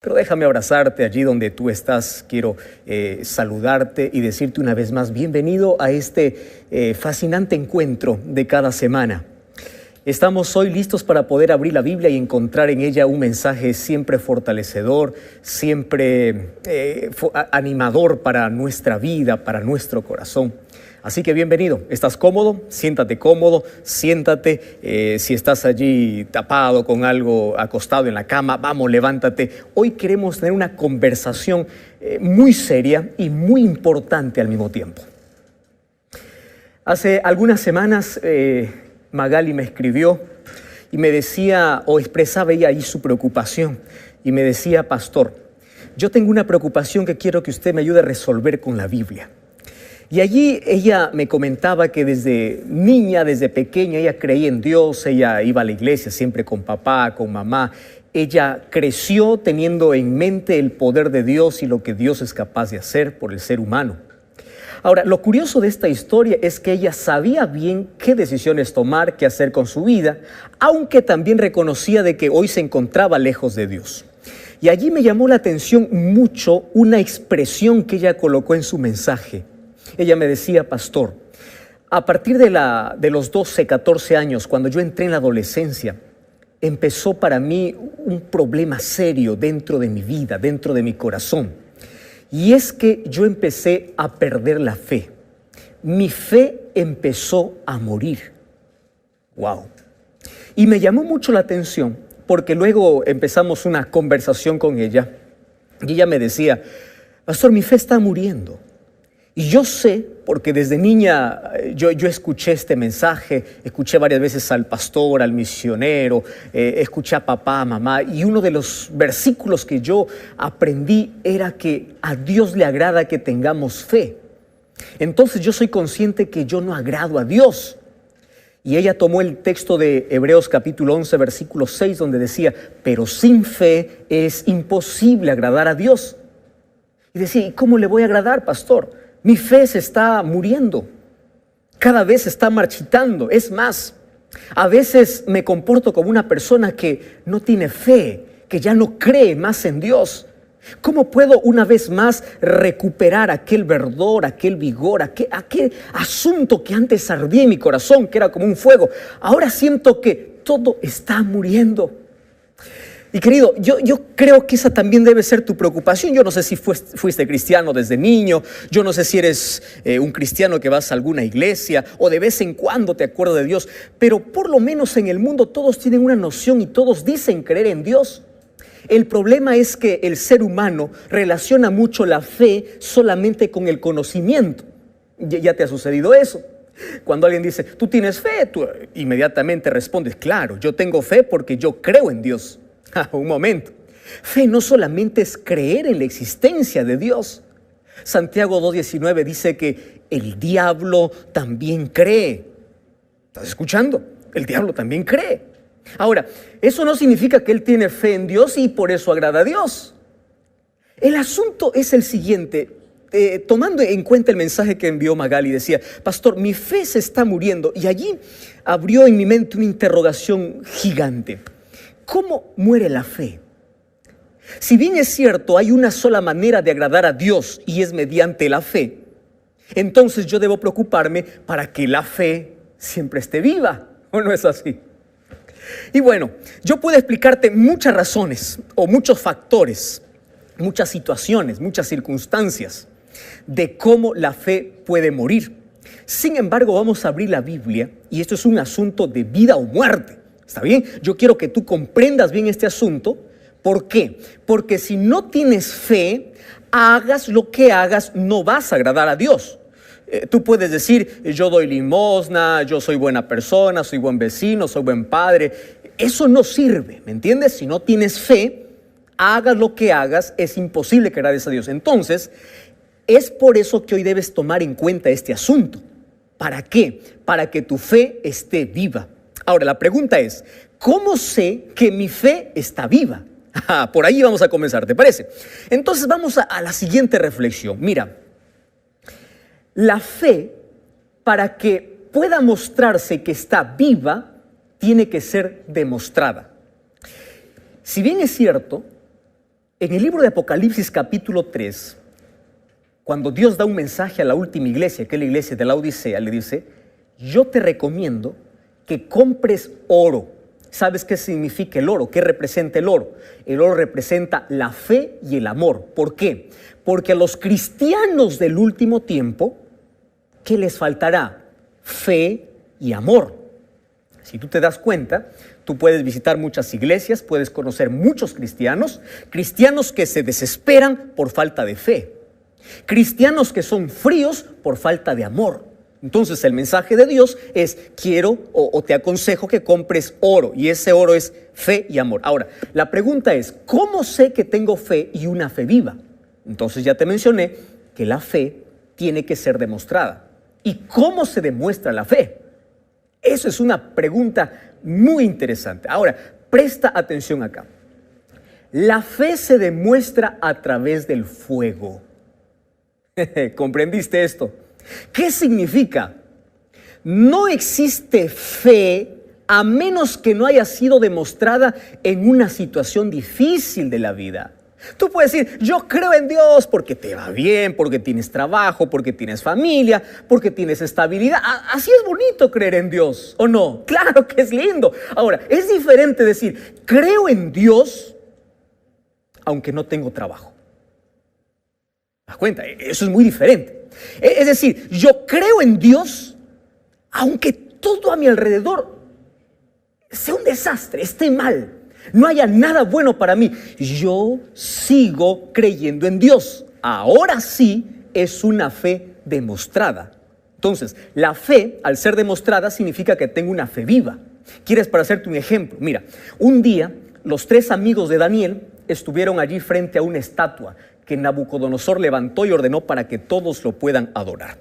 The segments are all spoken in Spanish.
Pero déjame abrazarte allí donde tú estás. Quiero saludarte y decirte una vez más, bienvenido a este fascinante encuentro de cada semana. Estamos hoy listos para poder abrir la Biblia y encontrar en ella un mensaje siempre fortalecedor, siempre animador para nuestra vida, para nuestro corazón. Así que bienvenido. ¿Estás cómodo? Siéntate cómodo, siéntate. Si estás allí tapado con algo, acostado en la cama, vamos, levántate. Hoy queremos tener una conversación muy seria y muy importante al mismo tiempo. Hace algunas semanas Magali me escribió y me decía, o expresaba ella ahí su preocupación, y me decía: pastor, yo tengo una preocupación que quiero que usted me ayude a resolver con la Biblia. Y allí ella me comentaba que desde niña, desde pequeña, ella creía en Dios, ella iba a la iglesia siempre con papá, con mamá. Ella creció teniendo en mente el poder de Dios y lo que Dios es capaz de hacer por el ser humano. Ahora, lo curioso de esta historia es que ella sabía bien qué decisiones tomar, qué hacer con su vida, aunque también reconocía de que hoy se encontraba lejos de Dios. Y allí me llamó la atención mucho una expresión que ella colocó en su mensaje. Ella me decía: pastor, a partir de los 12, 14 años, cuando yo entré en la adolescencia, empezó para mí un problema serio dentro de mi vida, dentro de mi corazón. Y es que yo empecé a perder la fe. Mi fe empezó a morir. ¡Wow! Y me llamó mucho la atención porque luego empezamos una conversación con ella y ella me decía: pastor, mi fe está muriendo. Y yo sé, porque desde niña yo escuché este mensaje, escuché varias veces al pastor, al misionero, escuché a papá, a mamá, y uno de los versículos que yo aprendí era que a Dios le agrada que tengamos fe. Entonces yo soy consciente que yo no agrado a Dios. Y ella tomó el texto de Hebreos capítulo 11, versículo 6, donde decía: pero sin fe es imposible agradar a Dios. Y decía: ¿y cómo le voy a agradar, pastor? Mi fe se está muriendo, cada vez se está marchitando. Es más, a veces me comporto como una persona que no tiene fe, que ya no cree más en Dios. ¿Cómo puedo una vez más recuperar aquel verdor, aquel vigor, aquel asunto que antes ardía en mi corazón, que era como un fuego? Ahora siento que todo está muriendo. Y querido, yo creo que esa también debe ser tu preocupación. Yo no sé si fuiste cristiano desde niño, yo no sé si eres un cristiano que vas a alguna iglesia o de vez en cuando te acuerdas de Dios, pero por lo menos en el mundo todos tienen una noción y todos dicen creer en Dios. El problema es que el ser humano relaciona mucho la fe solamente con el conocimiento. ¿Ya te ha sucedido eso? Cuando alguien dice: ¿tú tienes fe?, tú inmediatamente respondes: claro, yo tengo fe porque yo creo en Dios. Un momento. Fe no solamente es creer en la existencia de Dios. Santiago 2:19 dice que el diablo también cree. ¿Estás escuchando? El diablo también cree. Ahora, eso no significa que él tiene fe en Dios y por eso agrada a Dios. El asunto es el siguiente. Tomando en cuenta el mensaje que envió Magali, decía: pastor, mi fe se está muriendo. Y allí abrió en mi mente una interrogación gigante. ¿Cómo muere la fe? Si bien es cierto, hay una sola manera de agradar a Dios y es mediante la fe, entonces yo debo preocuparme para que la fe siempre esté viva, ¿o no es así? Y bueno, yo puedo explicarte muchas razones o muchos factores, muchas situaciones, muchas circunstancias de cómo la fe puede morir. Sin embargo, vamos a abrir la Biblia y esto es un asunto de vida o muerte. ¿Está bien? Yo quiero que tú comprendas bien este asunto. ¿Por qué? Porque si no tienes fe, hagas lo que hagas, no vas a agradar a Dios. Tú puedes decir: yo doy limosna, yo soy buena persona, soy buen vecino, soy buen padre. Eso no sirve, ¿me entiendes? Si no tienes fe, hagas lo que hagas, es imposible que agrades a Dios. Entonces, es por eso que hoy debes tomar en cuenta este asunto. ¿Para qué? Para que tu fe esté viva. Ahora, la pregunta es: ¿cómo sé que mi fe está viva? Por ahí vamos a comenzar, ¿te parece? Entonces vamos a la siguiente reflexión. Mira, la fe, para que pueda mostrarse que está viva, tiene que ser demostrada. Si bien es cierto, En el libro de Apocalipsis capítulo 3, cuando Dios da un mensaje a la última iglesia, que es la iglesia de la Odisea, le dice: yo te recomiendo que compres oro. ¿Sabes qué significa el oro? ¿Qué representa el oro? El oro representa la fe y el amor. ¿Por qué? Porque a los cristianos del último tiempo, ¿qué les faltará? Fe y amor. Si tú te das cuenta, tú puedes visitar muchas iglesias, puedes conocer muchos cristianos que se desesperan por falta de fe, cristianos que son fríos por falta de amor. Entonces el mensaje de Dios es: quiero o te aconsejo que compres oro, y ese oro es fe y amor. Ahora, la pregunta es: ¿cómo sé que tengo fe y una fe viva? Entonces ya te mencioné que la fe tiene que ser demostrada. ¿Y cómo se demuestra la fe? Eso es una pregunta muy interesante. Ahora, presta atención acá. La fe se demuestra a través del fuego. ¿Comprendiste esto? ¿Qué significa? No existe fe a menos que no haya sido demostrada en una situación difícil de la vida. Tú puedes decir: yo creo en Dios porque te va bien, porque tienes trabajo, porque tienes familia, porque tienes estabilidad. Así es bonito creer en Dios, ¿o no? Claro que es lindo. Ahora, es diferente decir: creo en Dios aunque no tengo trabajo. ¿Te das cuenta? Eso es muy diferente. Es decir, yo creo en Dios aunque todo a mi alrededor sea un desastre, esté mal, no haya nada bueno para mí. Yo sigo creyendo en Dios. Ahora sí es una fe demostrada. Entonces, la fe, al ser demostrada, significa que tengo una fe viva. ¿Quieres para hacerte un ejemplo? Mira, un día los 3 amigos de Daniel estuvieron allí frente a una estatua que Nabucodonosor levantó y ordenó para que todos lo puedan adorar.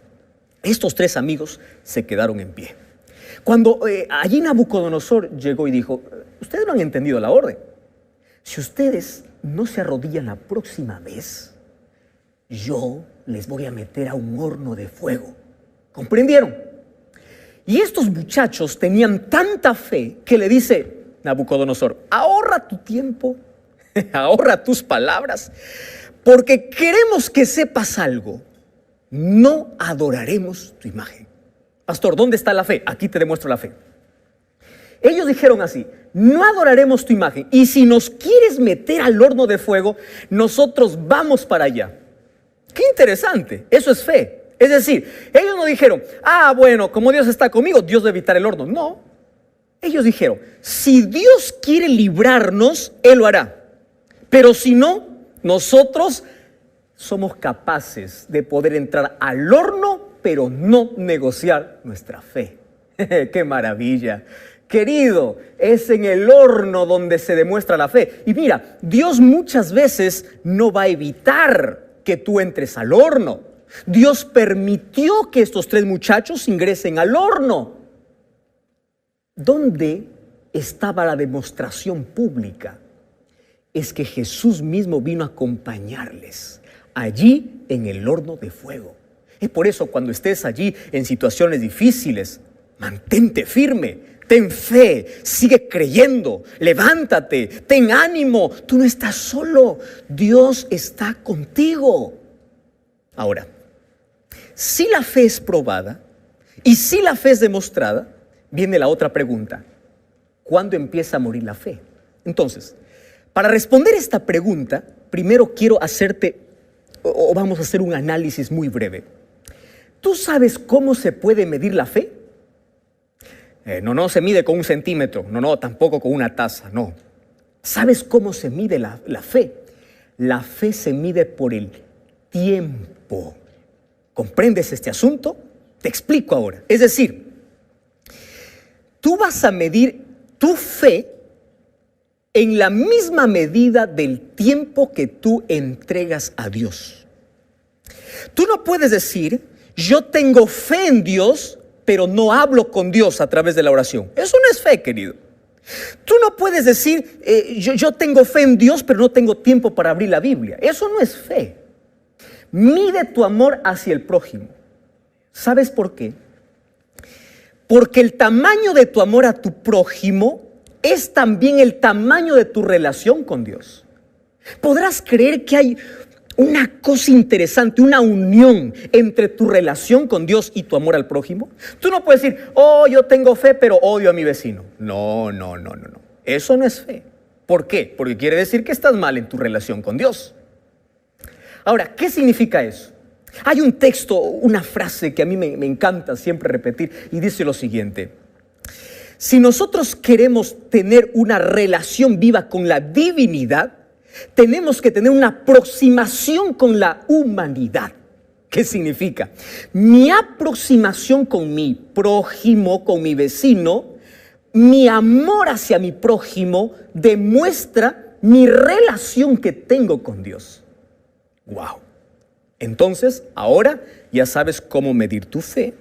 Estos 3 amigos se quedaron en pie. Cuando allí Nabucodonosor llegó y dijo: ustedes no han entendido la orden. Si ustedes no se arrodillan la próxima vez, yo les voy a meter a un horno de fuego. ¿Comprendieron? Y estos muchachos tenían tanta fe que le dice Nabucodonosor: ahorra tu tiempo, ahorra tus palabras, porque queremos que sepas algo. No adoraremos tu imagen. Pastor, ¿dónde está la fe? Aquí te demuestro la fe. Ellos dijeron así: no adoraremos tu imagen, y si nos quieres meter al horno de fuego, nosotros vamos para allá. Qué interesante, eso es fe. Es decir, ellos no dijeron: bueno, como Dios está conmigo, Dios debe evitar el horno. No, ellos dijeron: si Dios quiere librarnos, Él lo hará. Pero si no, nosotros somos capaces de poder entrar al horno, pero no negociar nuestra fe. ¡Qué maravilla! Querido, es en el horno donde se demuestra la fe. Y mira, Dios muchas veces no va a evitar que tú entres al horno. Dios permitió que estos 3 muchachos ingresen al horno. ¿Dónde estaba la demostración pública? Es que Jesús mismo vino a acompañarles allí en el horno de fuego. Es por eso, cuando estés allí en situaciones difíciles, mantente firme, ten fe, sigue creyendo, levántate, ten ánimo. Tú no estás solo, Dios está contigo. Ahora, si la fe es probada y si la fe es demostrada, viene la otra pregunta: ¿cuándo empieza a morir la fe? Entonces, para responder esta pregunta, primero quiero vamos a hacer un análisis muy breve. ¿Tú sabes cómo se puede medir la fe? No se mide con 1 centímetro, no, tampoco con una taza, no. ¿Sabes cómo se mide la fe? La fe se mide por el tiempo. ¿Comprendes este asunto? Te explico ahora. Es decir, tú vas a medir tu fe en la misma medida del tiempo que tú entregas a Dios. Tú no puedes decir: yo tengo fe en Dios, pero no hablo con Dios a través de la oración. Eso no es fe, querido. Tú no puedes decir: yo tengo fe en Dios, pero no tengo tiempo para abrir la Biblia. Eso no es fe. Mide tu amor hacia el prójimo. ¿Sabes por qué? Porque el tamaño de tu amor a tu prójimo es también el tamaño de tu relación con Dios. ¿Podrás creer que hay una cosa interesante, una unión entre tu relación con Dios y tu amor al prójimo? Tú no puedes decir, oh, yo tengo fe, pero odio a mi vecino. No. Eso no es fe. ¿Por qué? Porque quiere decir que estás mal en tu relación con Dios. Ahora, ¿qué significa eso? Hay un texto, una frase que a mí me encanta siempre repetir y dice lo siguiente: si nosotros queremos tener una relación viva con la divinidad, tenemos que tener una aproximación con la humanidad. ¿Qué significa? Mi aproximación con mi prójimo, con mi vecino, mi amor hacia mi prójimo demuestra mi relación que tengo con Dios. ¡Wow! Entonces, ahora ya sabes cómo medir tu fe,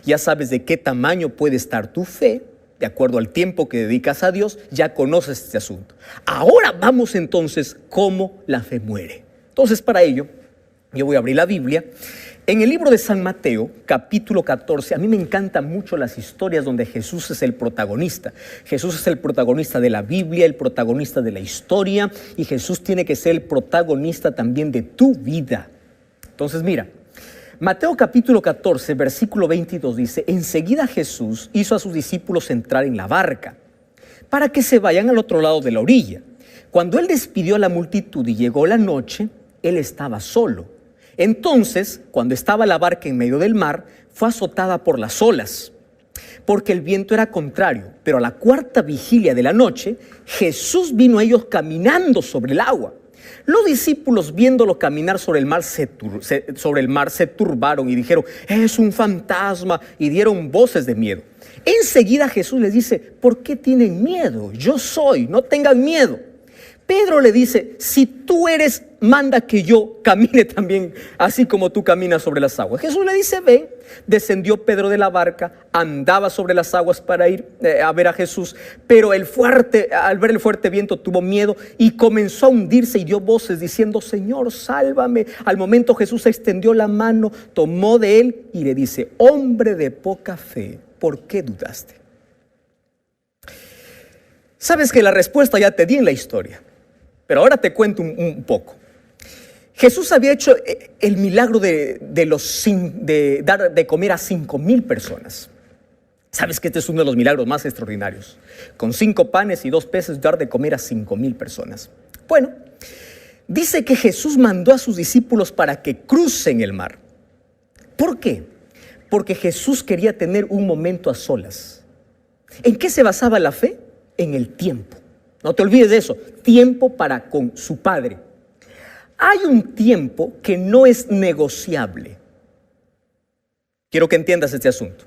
ya sabes de qué tamaño puede estar tu fe, de acuerdo al tiempo que dedicas a Dios, ya conoces este asunto. Ahora vamos entonces cómo la fe muere. Entonces, para ello, yo voy a abrir la Biblia. En el libro de San Mateo, capítulo 14, a mí me encantan mucho las historias donde Jesús es el protagonista. Jesús es el protagonista de la Biblia, el protagonista de la historia, y Jesús tiene que ser el protagonista también de tu vida. Entonces, mira, Mateo capítulo 14, versículo 22 dice: enseguida Jesús hizo a sus discípulos entrar en la barca para que se vayan al otro lado de la orilla. Cuando él despidió a la multitud y llegó la noche, él estaba solo. Entonces, cuando estaba la barca en medio del mar, fue azotada por las olas, porque el viento era contrario. Pero a la cuarta vigilia de la noche, Jesús vino a ellos caminando sobre el agua. Los discípulos, viéndolo caminar sobre el mar, se turbaron y dijeron: es un fantasma, y dieron voces de miedo. Enseguida Jesús les dice: ¿por qué tienen miedo? Yo soy, no tengan miedo. Pedro le dice: si tú eres, manda que yo camine también así como tú caminas sobre las aguas. Jesús le dice: ven. Descendió Pedro de la barca, andaba sobre las aguas para ir a ver a Jesús, pero al ver el fuerte viento tuvo miedo y comenzó a hundirse y dio voces diciendo: Señor, sálvame. Al momento Jesús extendió la mano, tomó de él y le dice: hombre de poca fe, ¿por qué dudaste? Sabes que la respuesta ya te di en la historia, pero ahora te cuento un poco. Jesús había hecho el milagro de dar de comer a 5,000 personas. Sabes que este es uno de los milagros más extraordinarios. Con 5 panes y 2 peces dar de comer a 5,000 personas. Bueno, dice que Jesús mandó a sus discípulos para que crucen el mar. ¿Por qué? Porque Jesús quería tener un momento a solas. ¿En qué se basaba la fe? En el tiempo. No te olvides de eso. Tiempo para con su Padre. Hay un tiempo que no es negociable. Quiero que entiendas este asunto.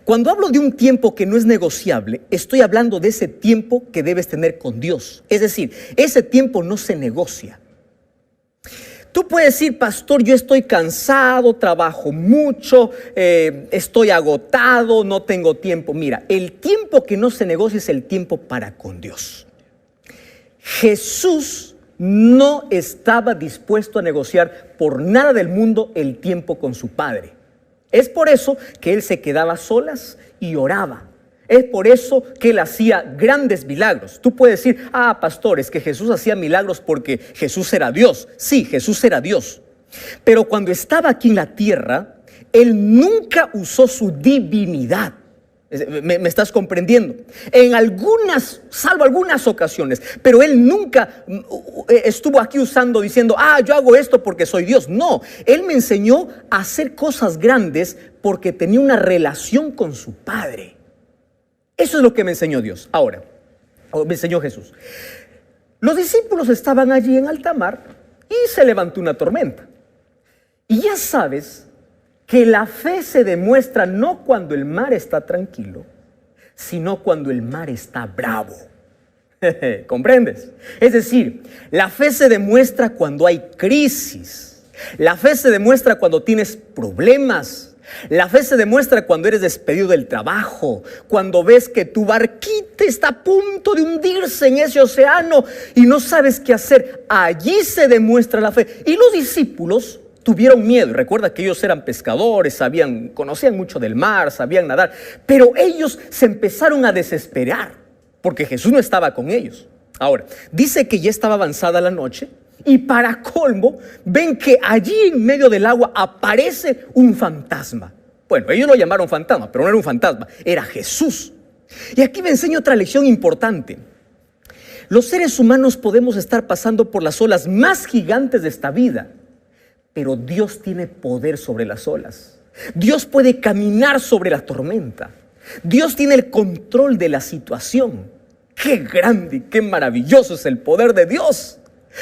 Cuando hablo de un tiempo que no es negociable, estoy hablando de ese tiempo que debes tener con Dios. Es decir, ese tiempo no se negocia. Tú puedes decir: pastor, yo estoy cansado, trabajo mucho, estoy agotado, no tengo tiempo. Mira, el tiempo que no se negocia es el tiempo para con Dios. Jesús no estaba dispuesto a negociar por nada del mundo el tiempo con su Padre. Es por eso que él se quedaba a solas y oraba. Es por eso que él hacía grandes milagros. Tú puedes decir: pastor, es que Jesús hacía milagros porque Jesús era Dios. Sí, Jesús era Dios. Pero cuando estaba aquí en la tierra, él nunca usó su divinidad. ¿Me estás comprendiendo? Salvo algunas ocasiones, pero él nunca estuvo aquí diciendo: yo hago esto porque soy Dios. No, él me enseñó a hacer cosas grandes porque tenía una relación con su Padre. Eso es lo que me enseñó Dios. Me enseñó Jesús. Los discípulos estaban allí en alta mar y se levantó una tormenta. Y ya sabes que la fe se demuestra no cuando el mar está tranquilo, sino cuando el mar está bravo. ¿Comprendes? Es decir, la fe se demuestra cuando hay crisis. La fe se demuestra cuando tienes problemas. La fe se demuestra cuando eres despedido del trabajo, cuando ves que tu barquita está a punto de hundirse en ese océano y no sabes qué hacer. Allí se demuestra la fe. Y los discípulos tuvieron miedo. Recuerda que ellos eran pescadores, conocían mucho del mar, sabían nadar, pero ellos se empezaron a desesperar porque Jesús no estaba con ellos. Ahora, dice que ya estaba avanzada la noche y para colmo ven que allí en medio del agua aparece un fantasma. Bueno, ellos lo llamaron fantasma, pero no era un fantasma, era Jesús. Y aquí me enseña otra lección importante. Los seres humanos podemos estar pasando por las olas más gigantes de esta vida, pero Dios tiene poder sobre las olas. Dios puede caminar sobre la tormenta. Dios tiene el control de la situación. ¡Qué grande y qué maravilloso es el poder de Dios!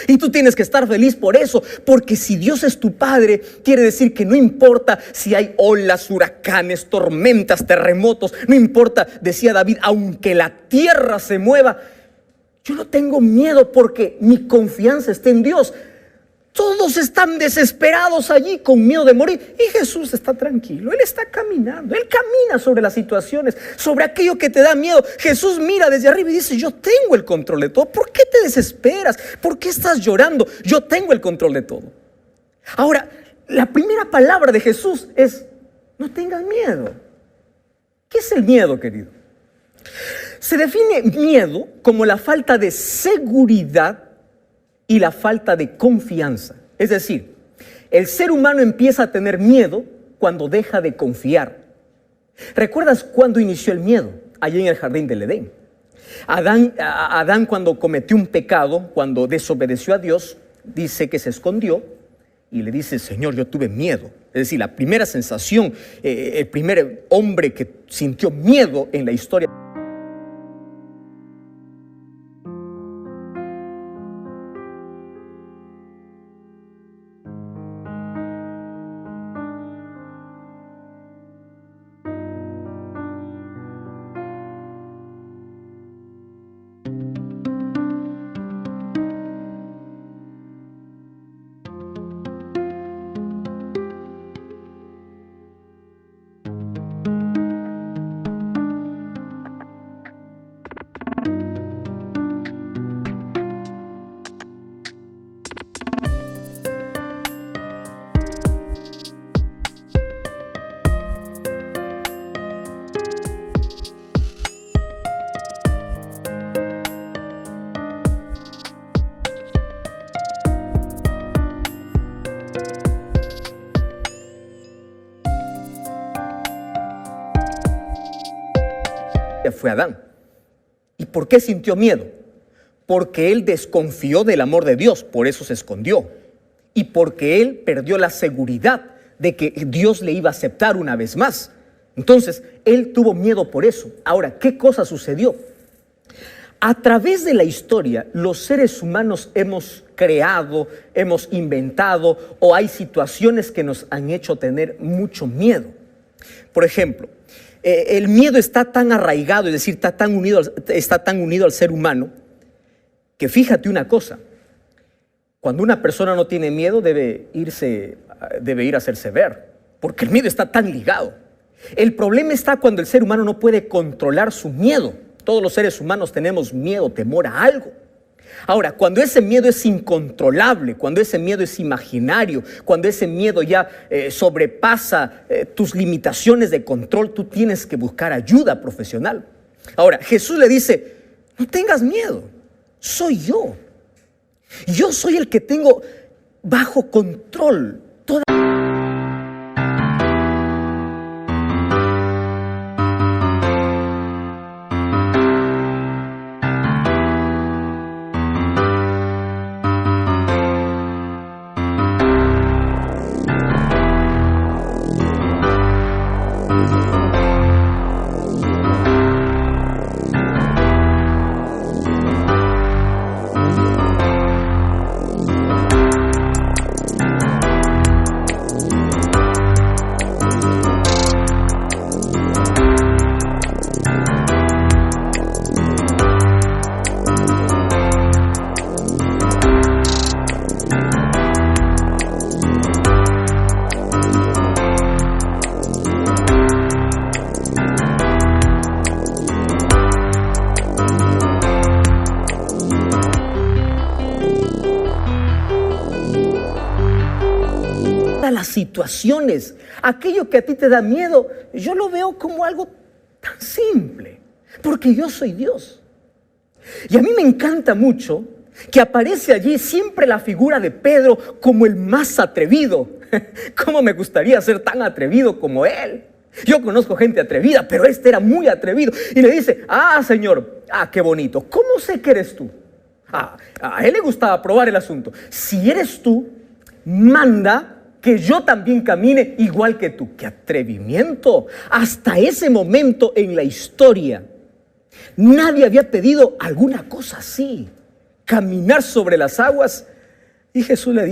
Y tú tienes que estar feliz por eso, porque si Dios es tu Padre, quiere decir que no importa si hay olas, huracanes, tormentas, terremotos, no importa, decía David, aunque la tierra se mueva, yo no tengo miedo porque mi confianza está en Dios. Todos están desesperados allí con miedo de morir y Jesús está tranquilo, Él está caminando, Él camina sobre las situaciones, sobre aquello que te da miedo. Jesús mira desde arriba y dice, yo tengo el control de todo. ¿Por qué te desesperas? ¿Por qué estás llorando? Yo tengo el control de todo. Ahora, la primera palabra de Jesús es, no tengas miedo. ¿Qué es el miedo, querido? Se define miedo como la falta de seguridad y la falta de confianza. Es decir, el ser humano empieza a tener miedo cuando deja de confiar. ¿Recuerdas cuándo inició el miedo? Allí en el jardín del Edén. Adán cuando cometió un pecado, cuando desobedeció a Dios, dice que se escondió y le dice, Señor, yo tuve miedo. Es decir, la primera sensación, el primer hombre que sintió miedo en la historia. Fue Adán. ¿Y por qué sintió miedo? Porque él desconfió del amor de Dios, por eso se escondió. Y porque él perdió la seguridad de que Dios le iba a aceptar una vez más. Entonces, él tuvo miedo por eso. Ahora, ¿qué cosa sucedió? A través de la historia, los seres humanos hemos creado, hemos inventado, o hay situaciones que nos han hecho tener mucho miedo. Por ejemplo, el miedo está tan arraigado, es decir, está tan unido al ser humano, que fíjate una cosa, cuando una persona no tiene miedo debe ir a hacerse ver, porque el miedo está tan ligado. El problema está cuando el ser humano no puede controlar su miedo. Todos los seres humanos tenemos miedo, temor a algo. Ahora, cuando ese miedo es incontrolable, cuando ese miedo es imaginario, cuando ese miedo ya sobrepasa tus limitaciones de control, tú tienes que buscar ayuda profesional. Ahora, Jesús le dice, no tengas miedo, soy yo. Yo soy el que tengo bajo control toda. Las situaciones, aquello que a ti te da miedo, yo lo veo como algo tan simple, porque yo soy Dios. Y a mí me encanta mucho que aparece allí siempre la figura de Pedro como el más atrevido. ¿Cómo me gustaría ser tan atrevido como él? Yo conozco gente atrevida, pero este era muy atrevido. Y le dice, Señor, qué bonito. ¿Cómo sé que eres tú? A él le gustaba probar el asunto. Si eres tú, manda que yo también camine igual que tú. ¡Qué atrevimiento! Hasta ese momento en la historia, nadie había pedido alguna cosa así. Caminar sobre las aguas. Y Jesús le dice,